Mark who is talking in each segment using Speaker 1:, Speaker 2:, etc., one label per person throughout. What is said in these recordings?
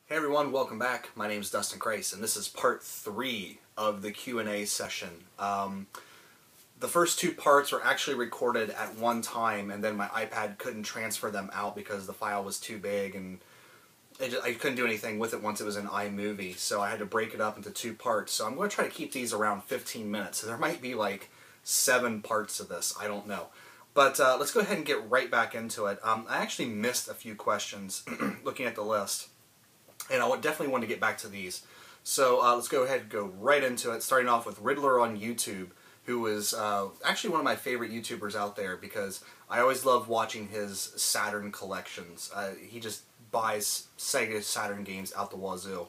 Speaker 1: Hey everyone, welcome back. My name is dustinkreis, and this is part 3 of the Q&A session. The first two parts were actually recorded at one time, and then my iPad couldn't transfer them out because the file was too big, and I couldn't do anything with it once it was in iMovie, so I had to break it up into two parts. So I'm going to try to keep these around 15 minutes. So there might be like 7 parts of this, I don't know. But let's go ahead and get right back into it. I actually missed a few questions looking at the list. And I definitely want to get back to these. So let's go ahead and go right into it, starting off with Riddler on YouTube, who is actually one of my favorite YouTubers out there because I always love watching his Saturn collections. He just buys Sega Saturn games out the wazoo.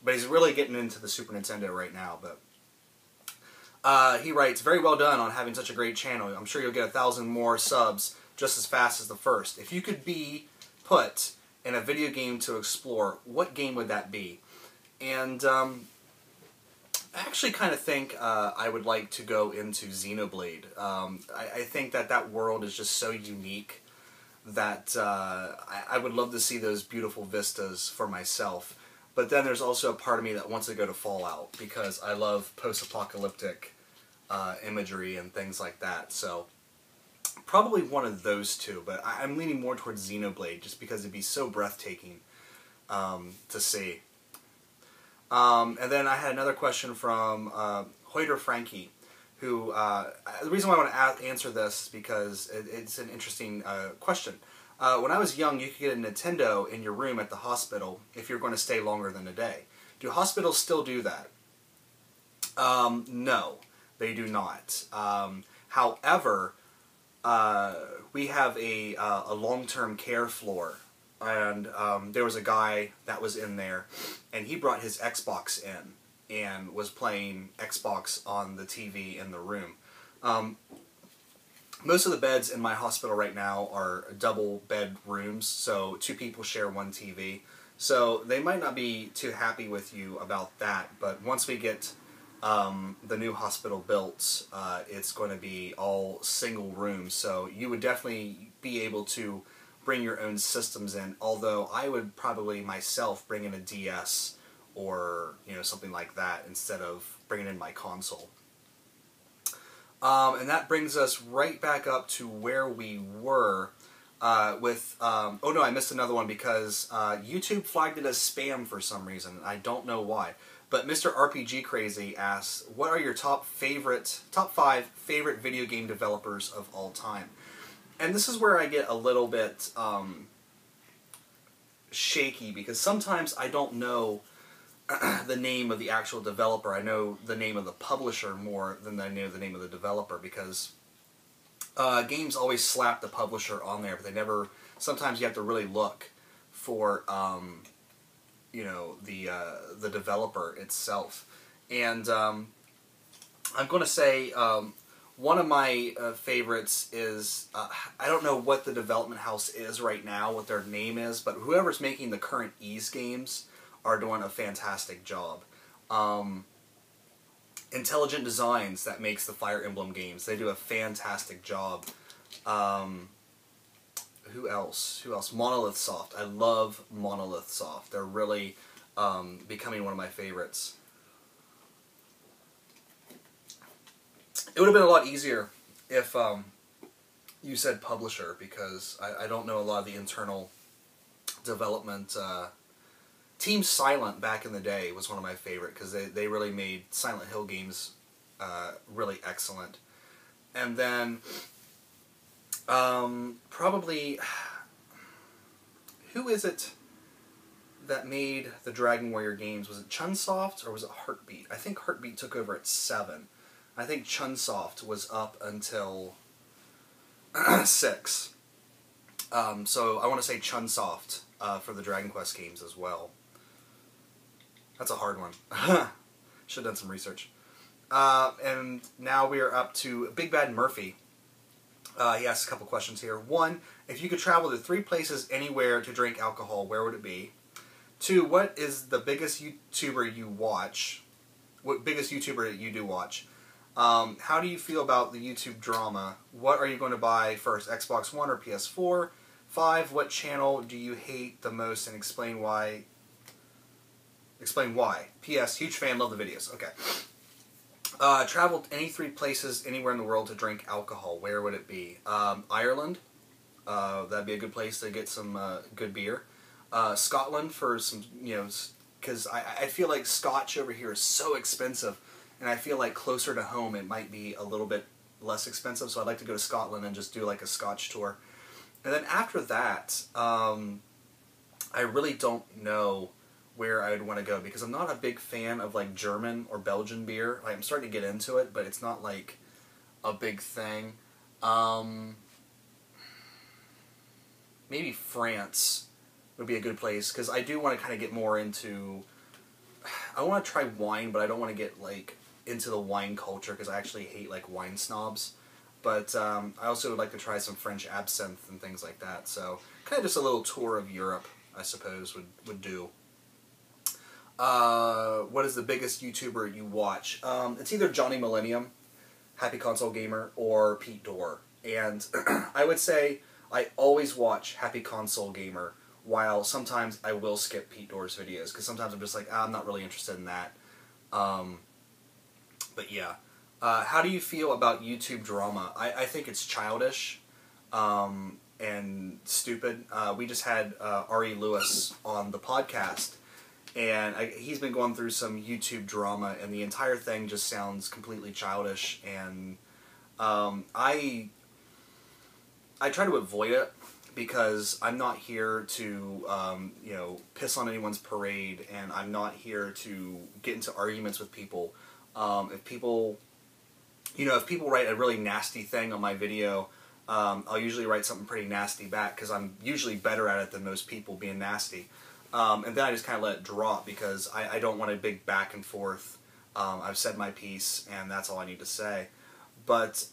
Speaker 1: But he's really getting into the Super Nintendo right now. But he writes, "Very well done on having such a great channel. I'm sure you'll get 1,000 more subs just as fast as the first. If you could be put in a video game to explore, what game would that be?" And I actually kind of think I would like to go into Xenoblade. I think that world is just so unique that I would love to see those beautiful vistas for myself. But then there's also a part of me that wants to go to Fallout because I love post-apocalyptic imagery and things like that. So probably one of those two, but I'm leaning more towards Xenoblade just because it'd be so breathtaking to see. And then I had another question from Hoyter Frankie, who, the reason why I want to answer this is because it's an interesting question. When I was young, you could get a Nintendo in your room at the hospital if you're going to stay longer than a day. Do hospitals still do that? No, they do not. However, we have a long-term care floor, and there was a guy that was in there, and he brought his Xbox in and was playing Xbox on the TV in the room. Most of the beds in my hospital right now are double bed rooms, so 2 people share 1 TV. So they might not be too happy with you about that, but once we get the new hospital built, it's going to be all single rooms, so you would definitely be able to bring your own systems in, although I would probably myself bring in a DS or something like that instead of bringing in my console. And that brings us right back up to where we were with, oh no, I missed another one because YouTube flagged it as spam for some reason. I don't know why. But Mr. RPG Crazy asks, what are your top 5 favorite video game developers of all time? And this is where I get a little bit shaky because sometimes I don't know the name of the actual developer. I know the name of the publisher more than I know the name of the developer because games always slap the publisher on there, but they never. Sometimes you have to really look for the developer itself. And I'm going to say one of my favorites is, I don't know what the development house is right now, what their name is, but whoever's making the current Ys games are doing a fantastic job. Intelligent Designs, that makes the Fire Emblem games, they do a fantastic job. Who else? Monolith Soft. I love Monolith Soft. They're really becoming one of my favorites. It would have been a lot easier if you said publisher because I don't know a lot of the internal development. Team Silent back in the day was one of my favorite because they really made Silent Hill games really excellent. And then probably, who is it that made the Dragon Warrior games? Was it Chunsoft or was it Heartbeat? I think Heartbeat took over at 7. I think Chunsoft was up until 6. So I want to say Chunsoft for the Dragon Quest games as well. That's a hard one. Should have done some research. And now we are up to Big Bad Murphy. He asks a couple questions here. 1, if you could travel to 3 places anywhere to drink alcohol, where would it be? 2, what is the biggest YouTuber you watch? What biggest YouTuber that you do watch? How do you feel about the YouTube drama? What are you going to buy first, Xbox One or PS4? 5, what channel do you hate the most and explain why Explain why. P.S. Huge fan, love the videos. Okay. Traveled any 3 places anywhere in the world to drink alcohol. Where would it be? Ireland. That'd be a good place to get some good beer. Scotland for some, you know, because I feel like Scotch over here is so expensive, and I feel like closer to home it might be a little bit less expensive, so I'd like to go to Scotland and just do like a Scotch tour. And then after that, I really don't know where I would want to go, because I'm not a big fan of like German or Belgian beer. Like, I'm starting to get into it, but it's not like a big thing. Maybe France would be a good place, because I do want to kind of get more into... I want to try wine, but I don't want to get like into the wine culture, because I actually hate like wine snobs. But I also would like to try some French absinthe and things like that. So kind of just a little tour of Europe, I suppose, would do. What is the biggest YouTuber you watch? It's either Johnny Millennium, Happy Console Gamer, or Pete Dorr. And I would say I always watch Happy Console Gamer, while sometimes I will skip Pete Dorr's videos, because sometimes I'm just like, I'm not really interested in that. But yeah. How do you feel about YouTube drama? I think it's childish and stupid. We just had Ari Lewis on the podcast, and he's been going through some YouTube drama, and the entire thing just sounds completely childish, and I try to avoid it, because I'm not here to you know, piss on anyone's parade, and I'm not here to get into arguments with people. If people write a really nasty thing on my video, I'll usually write something pretty nasty back, because I'm usually better at it than most people being nasty. And then I just kind of let it drop, because I don't want a big back and forth. I've said my piece, and that's all I need to say. But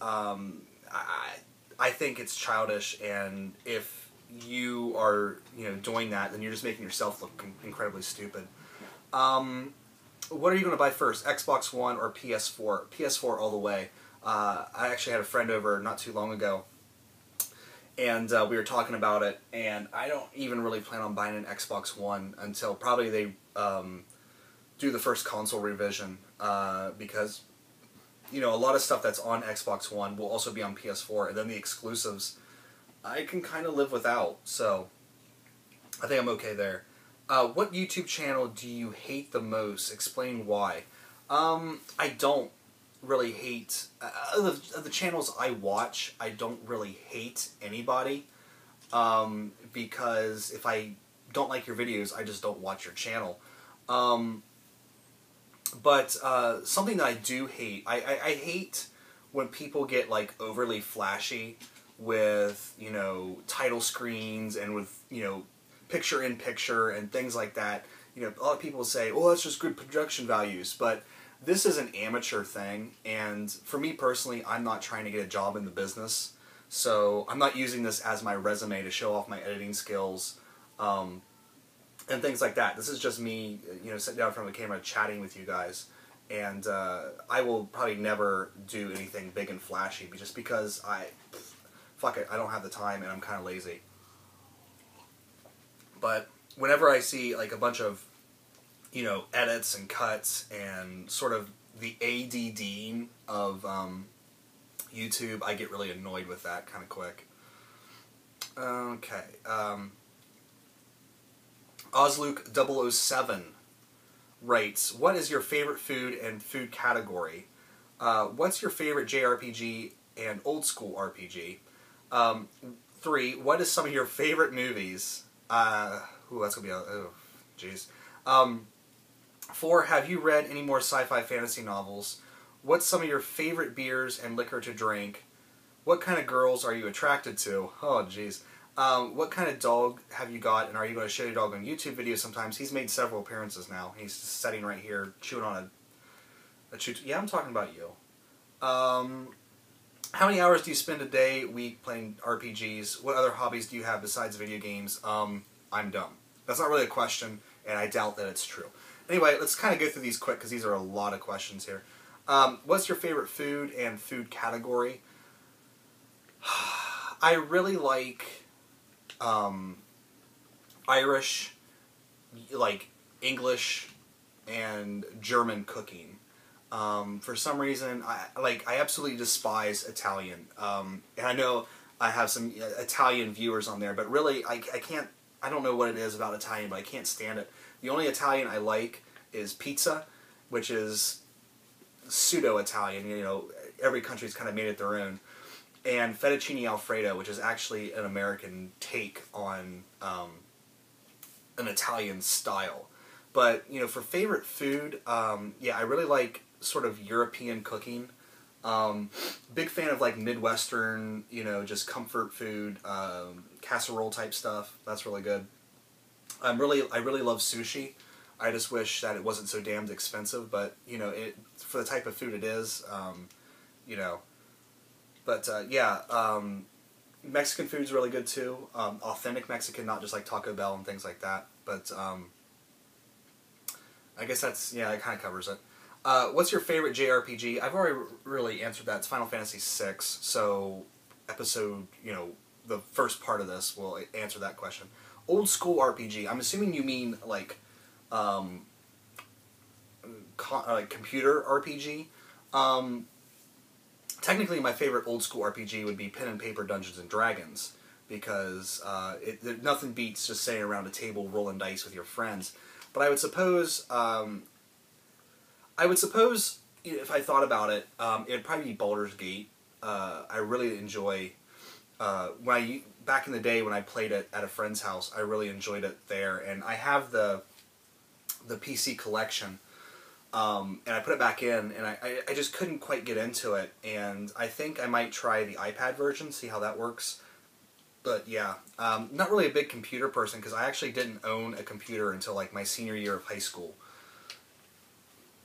Speaker 1: I think it's childish, and if you are, you know, doing that, then you're just making yourself look incredibly stupid. What are you going to buy first, Xbox One or PS4? PS4 all the way. I actually had a friend over not too long ago, and we were talking about it, and I don't even really plan on buying an Xbox One until probably they do the first console revision, because, you know, a lot of stuff that's on Xbox One will also be on PS4, and then the exclusives I can kind of live without, so I think I'm okay there. What YouTube channel do you hate the most? Explain why. I don't really hate... of the channels I watch, I don't really hate anybody. Because if I don't like your videos, I just don't watch your channel. But something that I do hate... I hate when people get like overly flashy with, you know, title screens and with, you know, picture-in-picture and things like that. You know, a lot of people say, oh, that's just good production values, but this is an amateur thing, and for me personally, I'm not trying to get a job in the business, so I'm not using this as my resume to show off my editing skills, and things like that. This is just me, you know, sitting down in front of the camera chatting with you guys, and I will probably never do anything big and flashy, just because fuck it, I don't have the time, and I'm kind of lazy. But whenever I see like a bunch of, you know, edits and cuts and sort of the ADDing of YouTube, I get really annoyed with that kind of quick. Okay. Ozluke007 writes, what is your favorite food and food category? What's your favorite JRPG and old school RPG? 3, what is some of your favorite movies? Ooh, that's gonna be oh, jeez. 4, have you read any more sci-fi fantasy novels? What's some of your favorite beers and liquor to drink? What kind of girls are you attracted to? Oh, jeez. What kind of dog have you got, and are you going to show your dog on YouTube videos sometimes? He's made several appearances now. He's just sitting right here chewing on a chew. Yeah, I'm talking about you. How many hours do you spend a day, week playing RPGs? What other hobbies do you have besides video games? I'm dumb. That's not really a question, and I doubt that it's true. Anyway, let's kind of go through these quick, because these are a lot of questions here. What's your favorite food and food category? I really like Irish, like English and German cooking. For some reason, I absolutely despise Italian. And I know I have some Italian viewers on there, but really I can't. I don't know what it is about Italian, but I can't stand it. The only Italian I like is pizza, which is pseudo-Italian. You know, every country's kind of made it their own. And fettuccine alfredo, which is actually an American take on an Italian style. But, you know, for favorite food, yeah, I really like sort of European cooking. Big fan of like Midwestern, you know, just comfort food, casserole type stuff. That's really good. I really love sushi. I just wish that it wasn't so damned expensive, but you know, for the type of food it is, you know. But yeah, Mexican food's really good too. Authentic Mexican, not just like Taco Bell and things like that. But I guess that's, yeah, that kind of covers it. What's your favorite JRPG? I've already really answered that. It's Final Fantasy VI. So episode, you know, the first part of this will answer that question. Old school RPG. I'm assuming you mean like like computer RPG. Technically, my favorite old school RPG would be Pen and Paper Dungeons and Dragons, because nothing beats just sitting around a table rolling dice with your friends. But I would suppose, if I thought about it, it'd probably be Baldur's Gate. I really enjoy back in the day when I played it at a friend's house. I really enjoyed it there, and I have the PC collection. And I put it back in, and I just couldn't quite get into it, and I think I might try the iPad version, see how that works. But yeah, not really a big computer person, because I actually didn't own a computer until like my senior year of high school.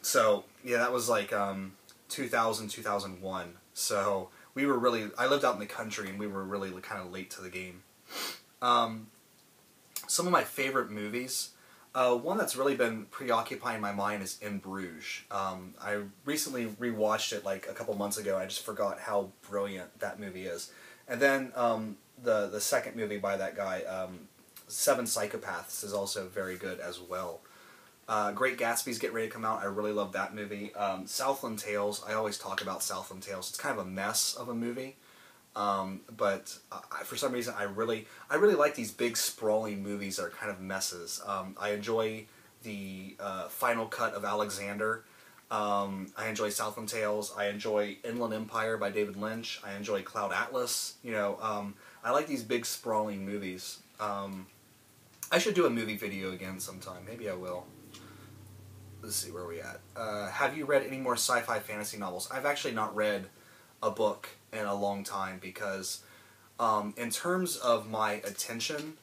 Speaker 1: So yeah, that was like 2000, 2001. So we were really, I lived out in the country, and we were really kind of late to the game. Some of my favorite movies. One that's really been preoccupying my mind is In Bruges. I recently rewatched it like a couple months ago. I just forgot how brilliant that movie is. And then the second movie by that guy, Seven Psychopaths, is also very good as well. Great Gatsby's getting ready to come out. I really love that movie. Southland Tales. I always talk about Southland Tales. It's kind of a mess of a movie. But for some reason I really like these big sprawling movies that are kind of messes. I enjoy the Final Cut of Alexander. I enjoy Southland Tales. I enjoy Inland Empire by David Lynch. I enjoy Cloud Atlas. You know, I like these big sprawling movies. I should do a movie video again sometime. Maybe I will. Let's see, where are we at? Have you read any more sci-fi fantasy novels? I've actually not read a book in a long time, because in terms of my attention,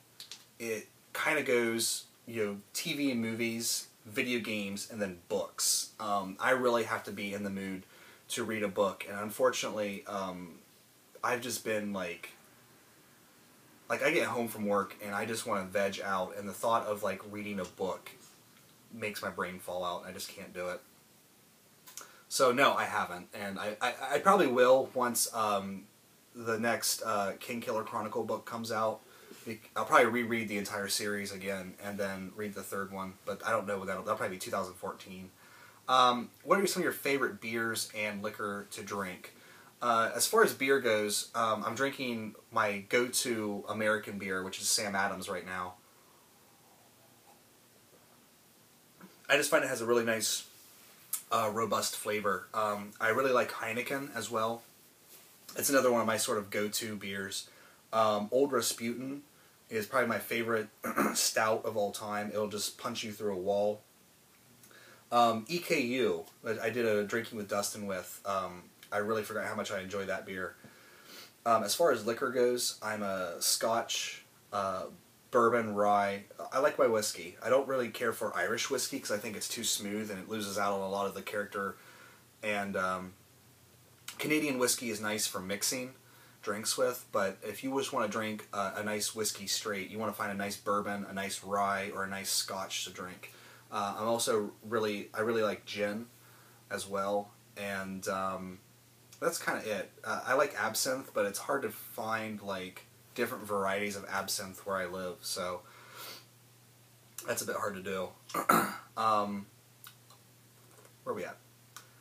Speaker 1: it kind of goes, you know, TV and movies, video games, and then books. I really have to be in the mood to read a book, and unfortunately, I've just been like I get home from work and I just want to veg out, and the thought of like reading a book makes my brain fall out, and I just can't do it. So no, I haven't, and I probably will once the next King Killer Chronicle book comes out. I'll probably reread the entire series again and then read the third one, but I don't know when that'll probably be 2014. What are some of your favorite beers and liquor to drink? As far as beer goes, I'm drinking my go-to American beer, which is Sam Adams right now. I just find it has a really nice robust flavor. I really like Heineken as well. It's another one of my sort of go-to beers. Old Rasputin is probably my favorite stout of all time. It'll just punch you through a wall. EKU, I did a Drinking with Dustin with. I really forgot how much I enjoy that beer. As far as liquor goes, I'm a Scotch, bourbon, rye. I like my whiskey. I don't really care for Irish whiskey because I think it's too smooth and it loses out on a lot of the character. And Canadian whiskey is nice for mixing drinks with, but if you just want to drink a nice whiskey straight, you want to find a nice bourbon, a nice rye, or a nice Scotch to drink. I really like gin as well, and that's kind of it. I like absinthe, but it's hard to find like different varieties of absinthe where I live, so that's a bit hard to do. Where are we at?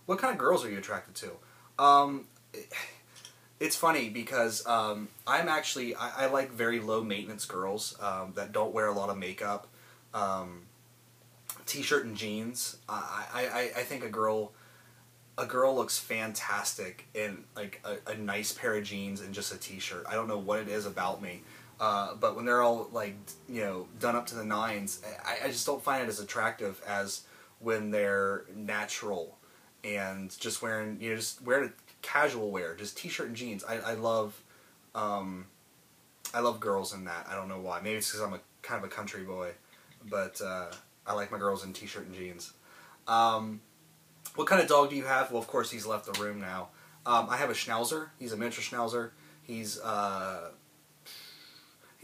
Speaker 1: What kind of girls are you attracted to? It's funny because I'm actually, I like very low maintenance girls that don't wear a lot of makeup, t-shirt and jeans. I think a girl looks fantastic in like a nice pair of jeans and just a t-shirt. I don't know what it is about me, but when they're all like, you know, done up to the nines, I just don't find it as attractive as when they're natural and just wearing, you know, just wearing casual wear, just t-shirt and jeans. I love girls in that. I don't know why. Maybe it's because I'm a kind of a country boy, but I like my girls in t-shirt and jeans. What kind of dog do you have? Well, of course, he's left the room now. I have a Schnauzer. He's a miniature Schnauzer. He's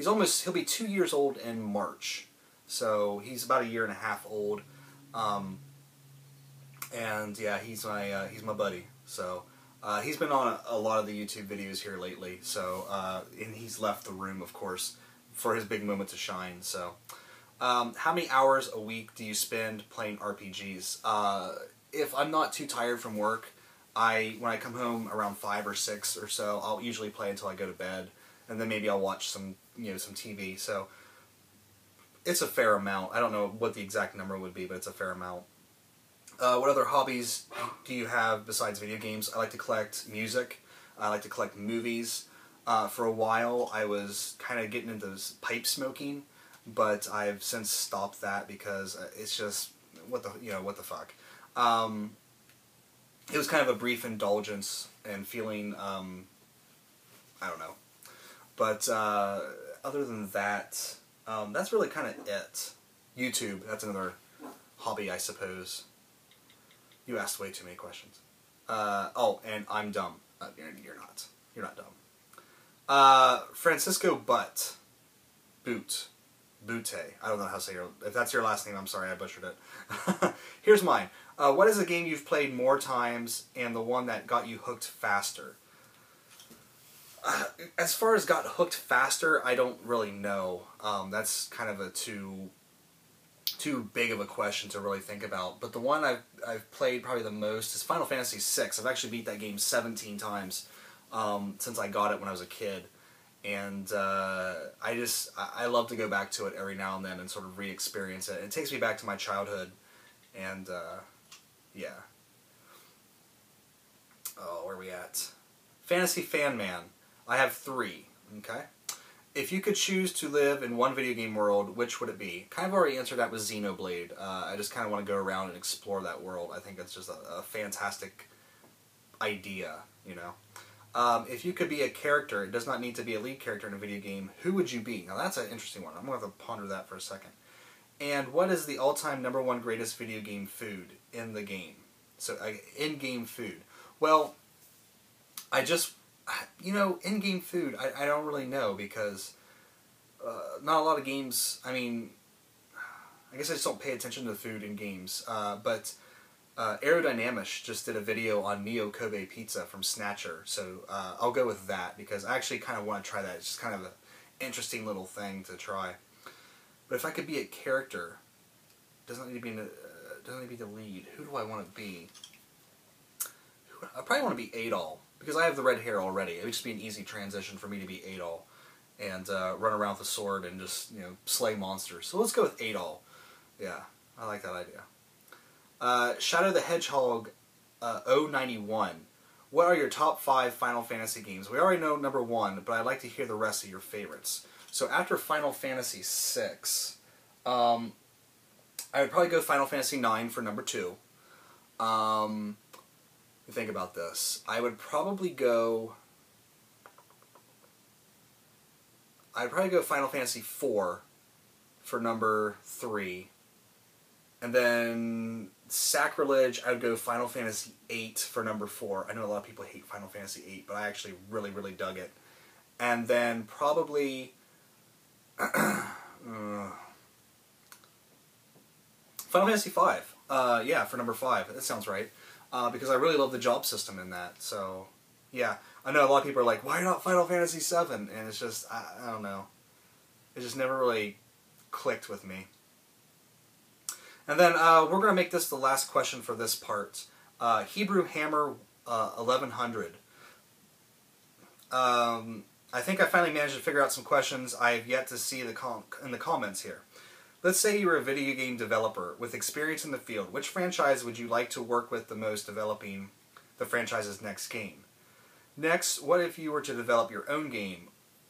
Speaker 1: almost, he'll be 2 years old in March. So he's about 1.5 years old. And yeah, he's my buddy. So he's been on a lot of the YouTube videos here lately. So and he's left the room, of course, for his big moment to shine. So how many hours a week do you spend playing RPGs? If I'm not too tired from work, when I come home around 5 or 6 or so, I'll usually play until I go to bed, and then maybe I'll watch some TV. So it's a fair amount. I don't know what the exact number would be, but it's a fair amount. What other hobbies do you have besides video games? I like to collect music. I like to collect movies. For a while, I was kind of getting into pipe smoking, but I've since stopped that because it's just what the fuck. It was kind of a brief indulgence and feeling, I don't know. But other than that, that's really kind of it. YouTube, that's another hobby, I suppose. You asked way too many questions. Oh, and I'm dumb. You're not. You're not dumb. Francisco Butt. Butte. I don't know how to say if that's your last name, I'm sorry, I butchered it. Here's mine. What is a game you've played more times and the one that got you hooked faster? As far as got hooked faster, I don't really know. That's kind of a too big of a question to really think about. But the one I've played probably the most is Final Fantasy VI. I've actually beat that game 17 times since I got it when I was a kid. And I love to go back to it every now and then and sort of re-experience it. It takes me back to my childhood, and yeah. Oh, where are we at? Fantasy Fan Man. I have 3. Okay. If you could choose to live in one video game world, which would it be? Kind of already answered that with Xenoblade. I just kind of want to go around and explore that world. I think it's just a fantastic idea, you know. If you could be a character, it does not need to be a lead character in a video game, who would you be? Now that's an interesting one. I'm going to have to ponder that for a second. And what is the all-time #1 greatest video game food in the game? So, in-game food. Well, in-game food, I don't really know because not a lot of games, I mean, I guess I just don't pay attention to the food in games. But Aerodynamics just did a video on Neo Kobe pizza from Snatcher, so I'll go with that because I actually kind of want to try that. It's just kind of an interesting little thing to try. But if I could be a character, doesn't need to be the lead. Who do I want to be? I probably want to be Adol because I have the red hair already. It would just be an easy transition for me to be Adol and run around with a sword and just slay monsters. So let's go with Adol. Yeah, I like that idea. Shadow the Hedgehog 091. What are your top 5 Final Fantasy games? We already know #1, but I'd like to hear the rest of your favorites. So after Final Fantasy VI, I would probably go Final Fantasy IX for #2. Think about this. I would probably go Final Fantasy IV for #3. And then sacrilege, I would go Final Fantasy VIII for #4. I know a lot of people hate Final Fantasy VIII, but I actually really, really dug it. And then probably Final Fantasy V. Yeah, for #5. That sounds right. Because I really love the job system in that. So, yeah. I know a lot of people are like, why not Final Fantasy VII? And it's just, I don't know. It just never really clicked with me. And then we're going to make this the last question for this part. Hebrew Hammer 1100. I think I finally managed to figure out some questions I have yet to see in the comments here. Let's say you were a video game developer with experience in the field. Which franchise would you like to work with the most developing the franchise's next game? Next, what if you were to develop your own game?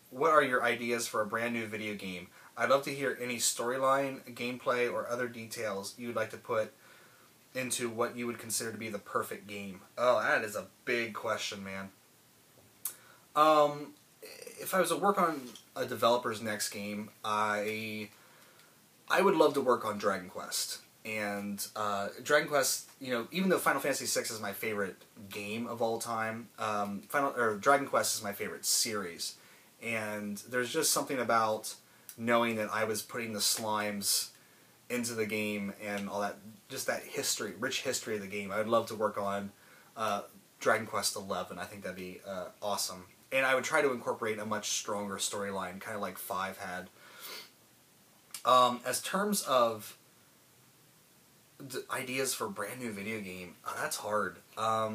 Speaker 1: What are your ideas for a brand new video game? I'd love to hear any storyline, gameplay, or other details you would like to put into what you would consider to be the perfect game. Oh, that is a big question, man. If I was to work on a developer's next game, I would love to work on Dragon Quest. And Dragon Quest, even though Final Fantasy VI is my favorite game of all time, Dragon Quest is my favorite series. And there's just something about knowing that I was putting the slimes into the game and all that, just that history, rich history of the game. I would love to work on Dragon Quest XI. I think that'd be awesome. And I would try to incorporate a much stronger storyline, kind of like 5 had. As terms of ideas for a brand new video game, that's hard. I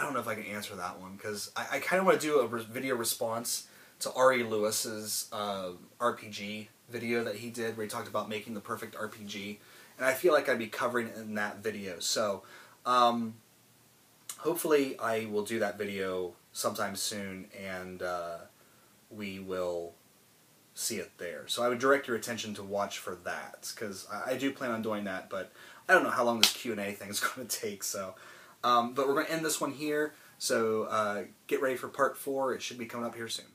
Speaker 1: don't know if I can answer that one, because I kind of want to do a video response to Ari Lewis's RPG video that he did, where he talked about making the perfect RPG, and I feel like I'd be covering it in that video. So hopefully I will do that video sometime soon, and we will see it there. So I would direct your attention to watch for that, because I do plan on doing that, but I don't know how long this Q&A thing is going to take. So, but we're going to end this one here, so get ready for part 4. It should be coming up here soon.